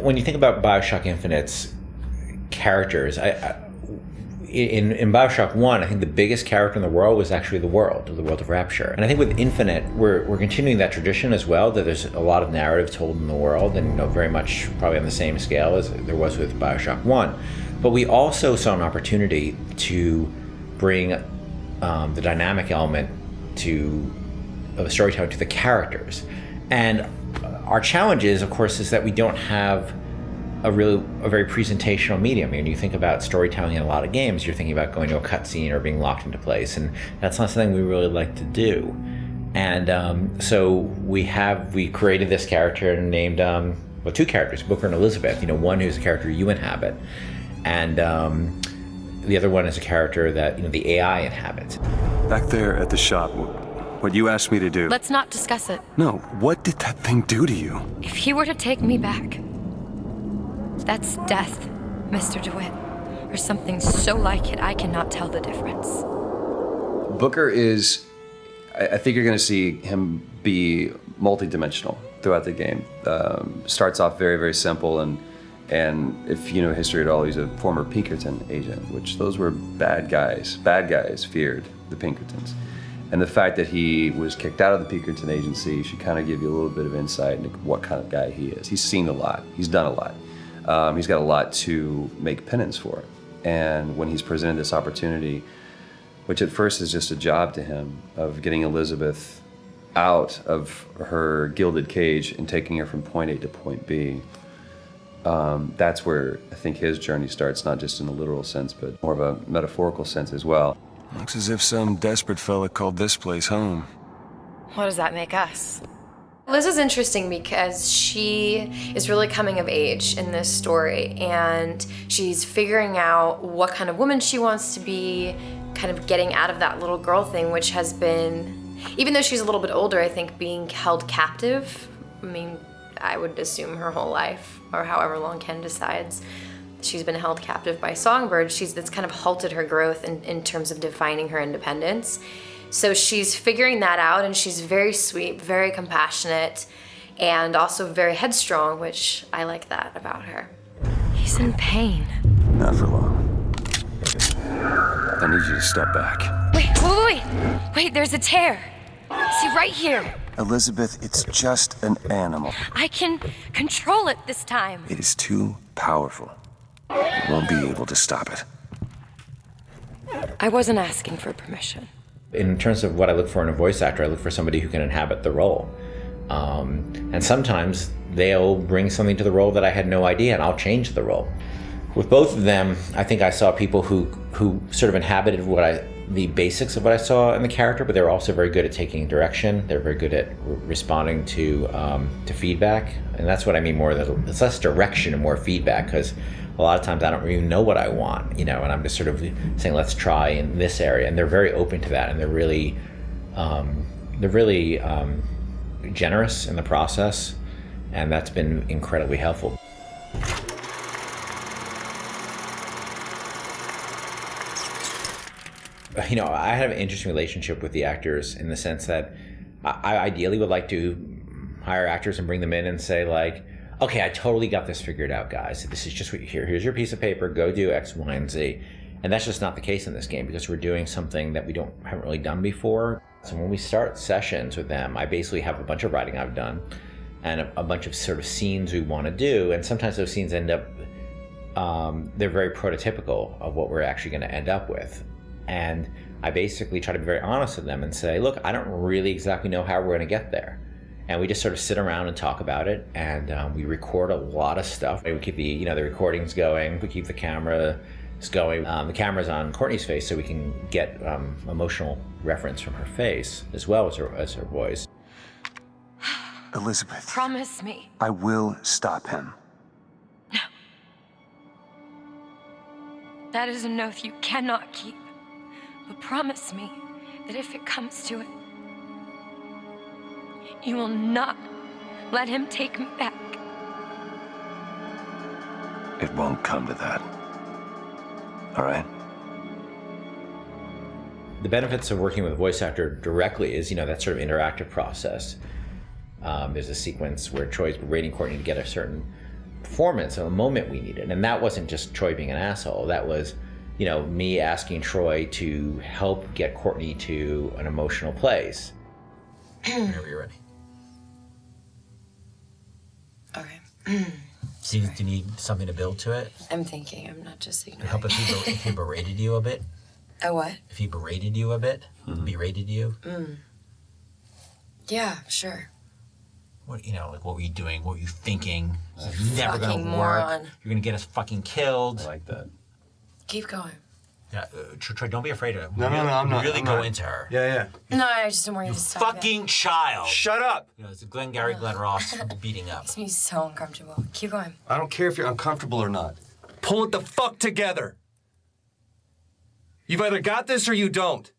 when you think about BioShock Infinite's characters, in BioShock 1, I think the biggest character in the world was actually the world of Rapture. And I think with Infinite, we're continuing that tradition as well, that there's a lot of narrative told in the world, and very much probably on the same scale as there was with BioShock 1. But we also saw an opportunity to bring the dynamic element of storytelling to the characters. And our challenge is, of course, is that we don't have a very presentational medium. I mean, you think about storytelling in a lot of games, you're thinking about going to a cutscene or being locked into place, and that's not something we really like to do. And so we created this character and named two characters, Bukera and Elizabeth. One who's a character you inhabit, and the other one is a character that the AI inhabits. Back there at the shop, what you asked me to do. Let's not discuss it. No, what did that thing do to you? If he were to take me back, that's death, Mr. DeWitt. Or something so like it, I cannot tell the difference. Booker is, I think you're going to see him be multi-dimensional throughout the game. Starts off very, very simple, and if you know history at all, he's a former Pinkerton agent, which those were bad guys. Bad guys feared the Pinkertons. And the fact that he was kicked out of the Pinkerton agency should kind of give you a little bit of insight into what kind of guy he is. He's seen a lot. He's done a lot. He's got a lot to make penance for. And when he's presented this opportunity, which at first is just a job to him, of getting Elizabeth out of her gilded cage and taking her from point A to point B, that's where I think his journey starts, not just in a literal sense, but more of a metaphorical sense as well. Looks as if some desperate fella called this place home. What does that make us? Liz is interesting because she is really coming of age in this story, and she's figuring out what kind of woman she wants to be, kind of getting out of that little girl thing, which has been, even though she's a little bit older, I think being held captive, I mean, I would assume her whole life, or however long Ken decides, she's been held captive by songbirds. That's kind of halted her growth in terms of defining her independence. So she's figuring that out, and she's very sweet, very compassionate, and also very headstrong, which I like that about her. He's in pain. Not for long. I need you to step back. Wait, there's a tear. See, right here. Elizabeth, it's just an animal. I can control it this time. It is too powerful. You won't be able to stop it. I wasn't asking for permission. In terms of what I look for in a voice actor, I look for somebody who can inhabit the role. And sometimes they'll bring something to the role that I had no idea, and I'll change the role. With both of them, I think I saw people who sort of inhabited the basics of what I saw in the character, but they were also very good at taking direction. They're very good at responding to feedback, and that's what I mean more. It's less direction and more feedback, because a lot of times I don't even know what I want, and I'm just sort of saying, let's try in this area, and they're very open to that, and they're really generous in the process, and that's been incredibly helpful. I have an interesting relationship with the actors in the sense that I ideally would like to hire actors and bring them in and say, like, okay, I totally got this figured out, guys. This is just here's your piece of paper, go do X, Y, and Z. And that's just not the case in this game, because we're doing something that we haven't really done before. So when we start sessions with them, I basically have a bunch of writing I've done and a bunch of sort of scenes we want to do. And sometimes those scenes end up, they're very prototypical of what we're actually going to end up with. And I basically try to be very honest with them and say, look, I don't really exactly know how we're going to get there. And we just sort of sit around and talk about it, and we record a lot of stuff. We keep the recordings going, we keep the cameras going. The camera's on Courtney's face, so we can get emotional reference from her face as well as her voice. Elizabeth. Promise me. I will stop him. No. That is an oath you cannot keep. But promise me that if it comes to it, you will not let him take me back. It won't come to that. All right? The benefits of working with a voice actor directly is, that sort of interactive process. There's a sequence where Troy's waiting Courtney to get a certain performance, a moment we needed. And that wasn't just Troy being an asshole. That was, you know, me asking Troy to help get Courtney to an emotional place. Whenever you're ready. Okay. Do you need something to build to it? I'm thinking. I'm not just ignoring. Help if he berated you a bit? A what? If he berated you a bit? Berated you? Yeah, sure. What, you know, like, what were you doing? What were you thinking? You're never Fucking gonna work. moron. You're gonna get us fucking killed. I like that. Keep going. Yeah, Troy, don't be afraid of it. No, I'm not. Really I'm go not. into her. Yeah. No, I just don't want you to stop. Fucking child. Shut up! You know, it's a Glenn Ross beating up. Makes me so uncomfortable. Keep going. I don't care if you're uncomfortable or not. Pull it the fuck together. You've either got this or you don't.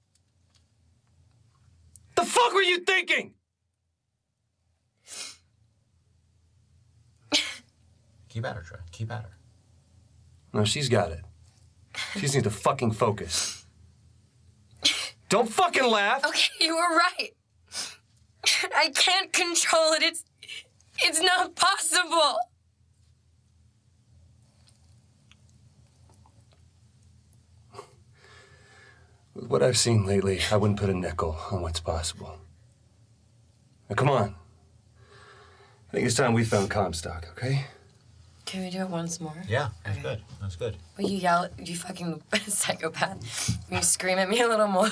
The fuck were you thinking? Keep at her, Troy. Keep at her. No, she's got it. She just needs to fucking focus. Don't fucking laugh! Okay, you were right. I can't control it. It's not possible. With what I've seen lately, I wouldn't put a nickel on what's possible. Now, come on. I think it's time we found Comstock, okay? Can we do it once more? Yeah, that's good. That's good. Will you yell, you fucking psychopath? Will you scream at me a little more?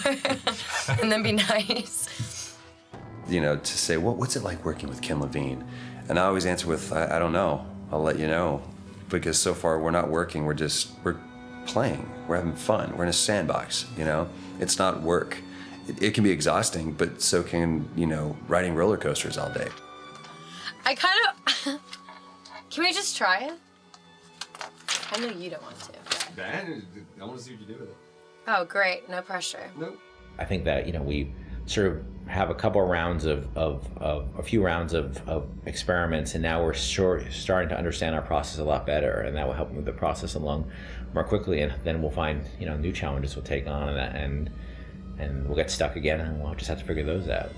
And then be nice? You know, to say, what's it like working with Ken Levine? And I always answer with, I don't know. I'll let you know. Because so far we're not working, we're playing. We're having fun. We're in a sandbox, you know? It's not work. It can be exhausting, but so can, you know, riding roller coasters all day. I kind of... Can we just try it? I know you don't want to. Ben, I want to see what you do with it. Oh, great. No pressure. Nope. I think that, you know, we sort of have a couple of rounds of a few rounds of experiments, and now we're starting to understand our process a lot better, and that will help move the process along more quickly, and then we'll find, you know, new challenges we'll take on, and we'll get stuck again, and we'll just have to figure those out.